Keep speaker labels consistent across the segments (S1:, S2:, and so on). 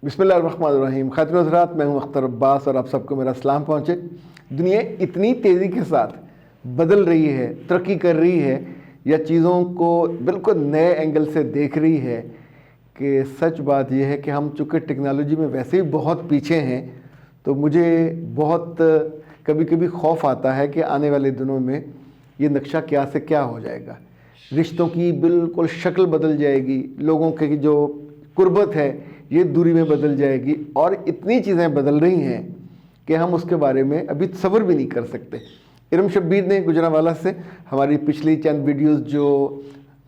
S1: बिस्मिल्लाहिर्रहमानिर्रहीम। खातिन हज़रात, मैं हूँ अख्तर अब्बास और आप सबको मेरा सलाम पहुँचे। दुनिया इतनी तेज़ी के साथ बदल रही है, तरक्की कर रही है या चीज़ों को बिल्कुल नए एंगल से देख रही है कि सच बात यह है कि हम चूँकि टेक्नोलॉजी में वैसे ही बहुत पीछे हैं, तो मुझे बहुत कभी कभी खौफ आता है कि आने वाले दिनों में ये नक्शा क्या से क्या हो जाएगा। रिश्तों की बिल्कुल शक्ल बदल जाएगी, लोगों की जो कुर्बत है ये दूरी में बदल जाएगी और इतनी चीज़ें बदल रही हैं कि हम उसके बारे में अभी तसव्वुर भी नहीं कर सकते। इरम शब्बीर ने गुजरांवाला से हमारी पिछली चंद वीडियोस जो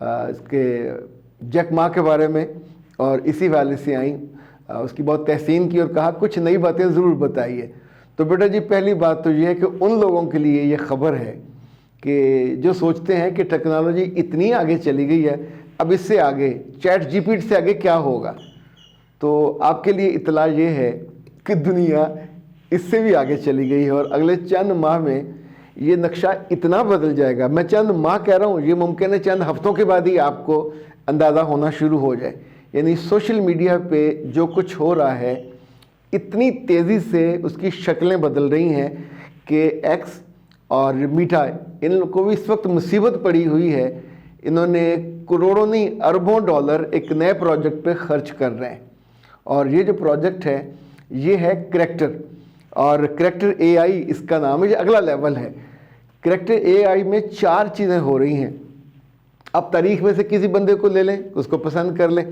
S1: इसके जैक मा के बारे में और इसी वाले से आई, उसकी बहुत तहसीन की और कहा कुछ नई बातें ज़रूर बताइए। तो बेटा जी, पहली बात तो ये है कि उन लोगों के लिए ये ख़बर है कि जो सोचते हैं कि टेक्नोलॉजी इतनी आगे चली गई है, अब इससे आगे चैट जीपीटी से आगे क्या होगा, तो आपके लिए इतला ये है कि दुनिया इससे भी आगे चली गई है और अगले चंद माह में ये नक्शा इतना बदल जाएगा। मैं चंद माह कह रहा हूँ, ये मुमकिन है चंद हफ्तों के बाद ही आपको अंदाज़ा होना शुरू हो जाए। यानी सोशल मीडिया पे जो कुछ हो रहा है इतनी तेज़ी से उसकी शक्लें बदल रही हैं कि एक्स और मीटा, इन लोगों को भी इस वक्त मुसीबत पड़ी हुई है। इन्होंने करोड़ों नहीं अरबों डॉलर एक नए प्रोजेक्ट पे खर्च कर रहे हैं और ये जो प्रोजेक्ट है ये है करैक्टर, और करैक्टर एआई इसका नाम है। ये अगला लेवल है। करैक्टर एआई में 4 चीज़ें हो रही हैं। अब तारीख में से किसी बंदे को ले लें, उसको पसंद कर लें,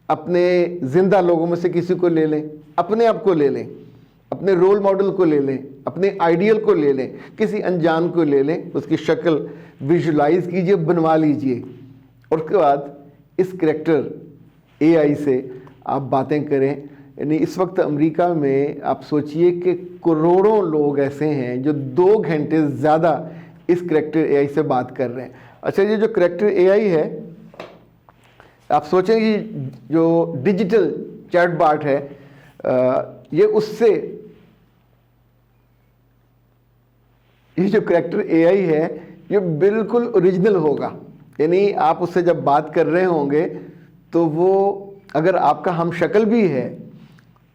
S1: अपने ज़िंदा लोगों में से किसी को ले लें, अपने आप को ले लें, अपने रोल मॉडल को ले लें, अपने आइडियल को ले लें, किसी अनजान को ले लें, उसकी शक्ल विजुलाइज कीजिए, बनवा लीजिए और उसके बाद इस करैक्टर एआई से आप बातें करें। यानी इस वक्त अमेरिका में आप सोचिए कि करोड़ों लोग ऐसे हैं जो 2 घंटे ज़्यादा इस करैक्टर एआई से बात कर रहे हैं। अच्छा, ये जो करैक्टर एआई है, आप सोचें कि जो डिजिटल चैट बॉट है ये उससे, ये जो करैक्टर एआई है ये बिल्कुल ओरिजिनल होगा। यानी आप उससे जब बात कर रहे होंगे तो वो अगर आपका हम शक्ल भी है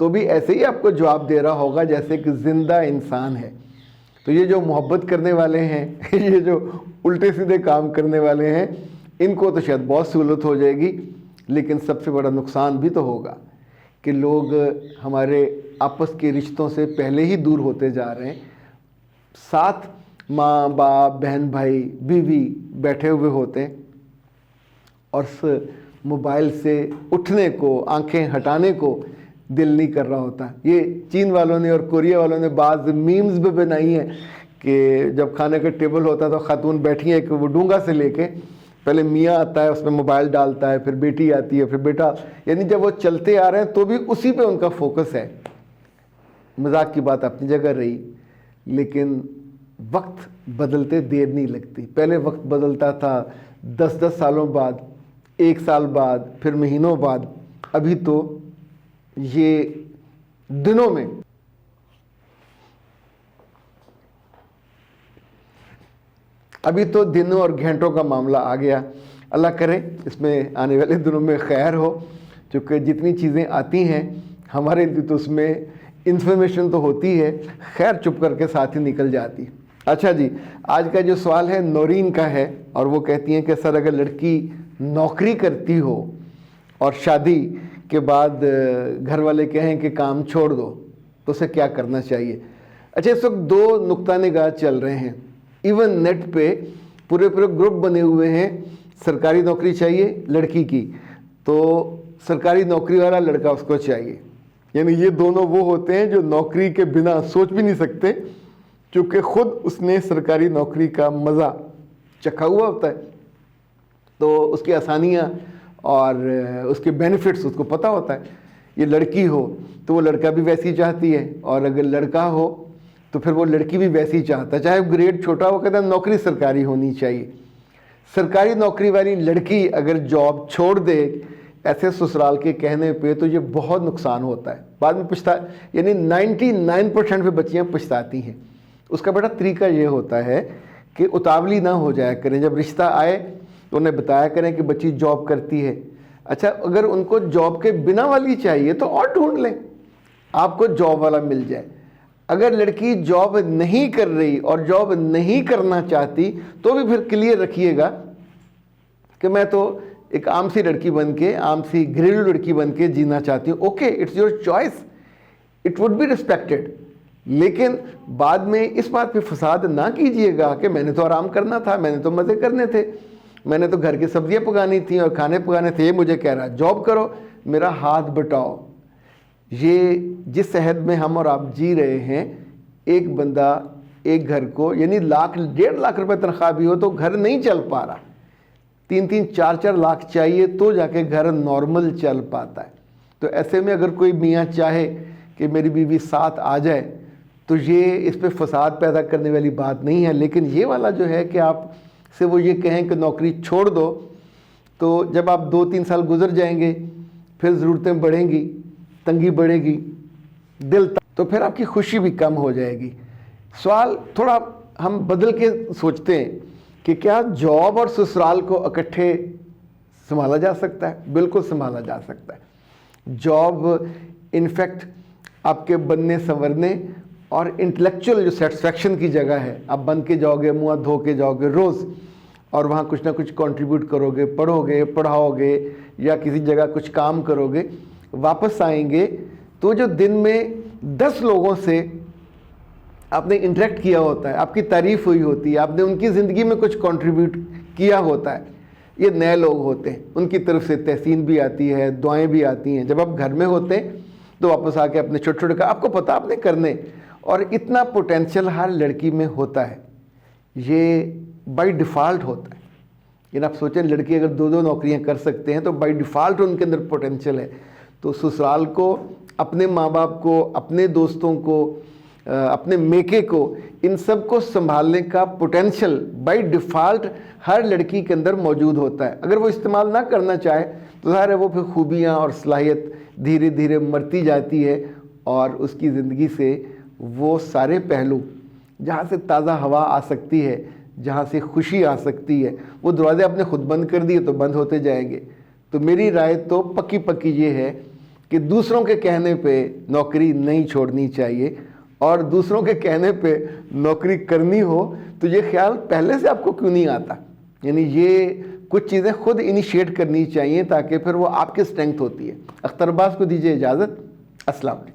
S1: तो भी ऐसे ही आपको जवाब दे रहा होगा जैसे कि ज़िंदा इंसान है। तो ये जो मोहब्बत करने वाले हैं ये जो उल्टे सीधे काम करने वाले हैं, इनको तो शायद बहुत सहूलत हो जाएगी, लेकिन सबसे बड़ा नुकसान भी तो होगा कि लोग हमारे आपस के रिश्तों से पहले ही दूर होते जा रहे हैं। साथ माँ बाप बहन भाई बीवी बैठे हुए होते हैं और मोबाइल से उठने को, आंखें हटाने को दिल नहीं कर रहा होता। ये चीन वालों ने और कोरिया वालों ने बाज़ मीम्स भी बनाई हैं कि जब खाने का टेबल होता है तो खातून बैठी है कि वो डूंगा से लेके पहले मियाँ आता है, उसमें मोबाइल डालता है, फिर बेटी आती है, फिर बेटा। यानी जब वो चलते आ रहे हैं तो भी उसी पे उनका फोकस है। मजाक की बात अपनी जगह रही, लेकिन वक्त बदलते देर नहीं लगती। पहले वक्त बदलता था 10-10 सालों बाद, 1 साल बाद, फिर महीनों बाद। अभी तो ये दिनों में, अभी तो दिनों और घंटों का मामला आ गया। अल्लाह करे इसमें आने वाले दिनों में खैर हो, क्योंकि जितनी चीज़ें आती हैं हमारे लिए तो उसमें इंफॉर्मेशन तो होती है, खैर चुप करके साथ ही निकल जाती। अच्छा जी, आज का जो सवाल है नौरीन का है और वो कहती हैं कि सर, अगर लड़की नौकरी करती हो और शादी के बाद घर वाले कहें कि काम छोड़ दो तो उसे क्या करना चाहिए। अच्छा, इस वक्त 2 नुक्ता निगाह चल रहे हैं। इवन नेट पे पूरे ग्रुप बने हुए हैं, सरकारी नौकरी चाहिए लड़की की तो सरकारी नौकरी वाला लड़का उसको चाहिए। यानी ये दोनों वो होते हैं जो नौकरी के बिना सोच भी नहीं सकते, क्योंकि खुद उसने सरकारी नौकरी का मज़ा चखा हुआ होता है, तो उसकी आसानियाँ और उसके बेनिफिट्स उसको पता होता है। ये लड़की हो तो वो लड़का भी वैसी चाहती है, और अगर लड़का हो तो फिर वो लड़की भी वैसी चाहता है, चाहे ग्रेड छोटा हो। कहता है नौकरी सरकारी होनी चाहिए। सरकारी नौकरी वाली लड़की अगर जॉब छोड़ दे ऐसे ससुराल के कहने पे तो ये बहुत नुकसान होता है। बाद में पछता, यानी 99% पे बच्चियाँ पछताती हैं। उसका बड़ा तरीका ये होता है कि उतावली ना हो जाया करें। जब रिश्ता आए तो उन्हें बताया करें कि बच्ची जॉब करती है, अच्छा, अगर उनको जॉब के बिना वाली चाहिए तो और ढूंढ लें, आपको जॉब वाला मिल जाए। अगर लड़की जॉब नहीं कर रही और जॉब नहीं करना चाहती तो भी फिर क्लियर रखिएगा कि मैं तो एक आम सी लड़की बन के, आम सी घरेलू लड़की बन के जीना चाहती हूँ। Okay, it's your choice, it would be respected. लेकिन बाद में इस बात पे फसाद ना कीजिएगा कि मैंने तो आराम करना था, मैंने तो मज़े करने थे, मैंने तो घर की सब्जियां पकानी थी और खाने पकाने थे, ये मुझे कह रहा जॉब करो, मेरा हाथ बटाओ। ये जिस शहर में हम और आप जी रहे हैं, एक बंदा एक घर को, यानी लाख 1.5 लाख रुपए तनख्वाह भी हो तो घर नहीं चल पा रहा, 3-3 4-4 लाख चाहिए तो जाके घर नॉर्मल चल पाता है। तो ऐसे में अगर कोई मियाँ चाहे कि मेरी बीवी साथ आ जाए तो ये इस पे फसाद पैदा करने वाली बात नहीं है। लेकिन ये वाला जो है कि आप से वो ये कहें कि नौकरी छोड़ दो, तो जब आप 2-3 साल गुजर जाएंगे फिर ज़रूरतें बढ़ेंगी, तंगी बढ़ेगी, तो फिर आपकी खुशी भी कम हो जाएगी। सवाल थोड़ा हम बदल के सोचते हैं कि क्या जॉब और ससुराल को इकट्ठे संभाला जा सकता है? बिल्कुल संभाला जा सकता है। जॉब इनफैक्ट आपके बनने संवरने और इंटेलेक्चुअल जो सेटिस्फैक्शन की जगह है, आप बन के जाओगे, मुँह धो के जाओगे रोज़ और वहाँ कुछ ना कुछ कंट्रीब्यूट करोगे, पढ़ोगे, पढ़ाओगे या किसी जगह कुछ काम करोगे, वापस आएंगे तो जो दिन में 10 लोगों से आपने इंटरेक्ट किया होता है, आपकी तारीफ़ हुई होती है, आपने उनकी ज़िंदगी में कुछ कंट्रीब्यूट किया होता है, ये नए लोग होते हैं, उनकी तरफ से तहसीन भी आती है, दुआएं भी आती हैं। जब आप घर में होते हैं तो वापस आके अपने छोटे छोटे का आपको पता आपने करने, और इतना पोटेंशियल हर लड़की में होता है, ये बाय डिफ़ॉल्ट होता है। लेकिन आप सोचें, लड़की अगर 2-2 नौकरियां कर सकते हैं तो बाय डिफ़ॉल्ट उनके अंदर पोटेंशियल है। तो ससुराल को, अपने माँ बाप को, अपने दोस्तों को, अपने मेके को, इन सब को संभालने का पोटेंशियल बाय डिफ़ॉल्ट हर लड़की के अंदर मौजूद होता है। अगर वो इस्तेमाल ना करना चाहे तो ज़ाहिर है वो फिर खूबियाँ और सलाहियत धीरे धीरे मरती जाती है और उसकी ज़िंदगी से वो सारे पहलू, जहाँ से ताज़ा हवा आ सकती है, जहाँ से खुशी आ सकती है, वो दरवाजे आपने खुद बंद कर दिए तो बंद होते जाएंगे। तो मेरी राय तो पक्की पक्की ये है कि दूसरों के कहने पे नौकरी नहीं छोड़नी चाहिए, और दूसरों के कहने पे नौकरी करनी हो तो ये ख्याल पहले से आपको क्यों नहीं आता। यानी ये कुछ चीज़ें खुद इनिशिएट करनी चाहिए ताकि फिर वो आपकी स्ट्रेंथ होती है। अख्तर अब्बास को दीजिए इजाज़त। अस्सलाम वालेकुम।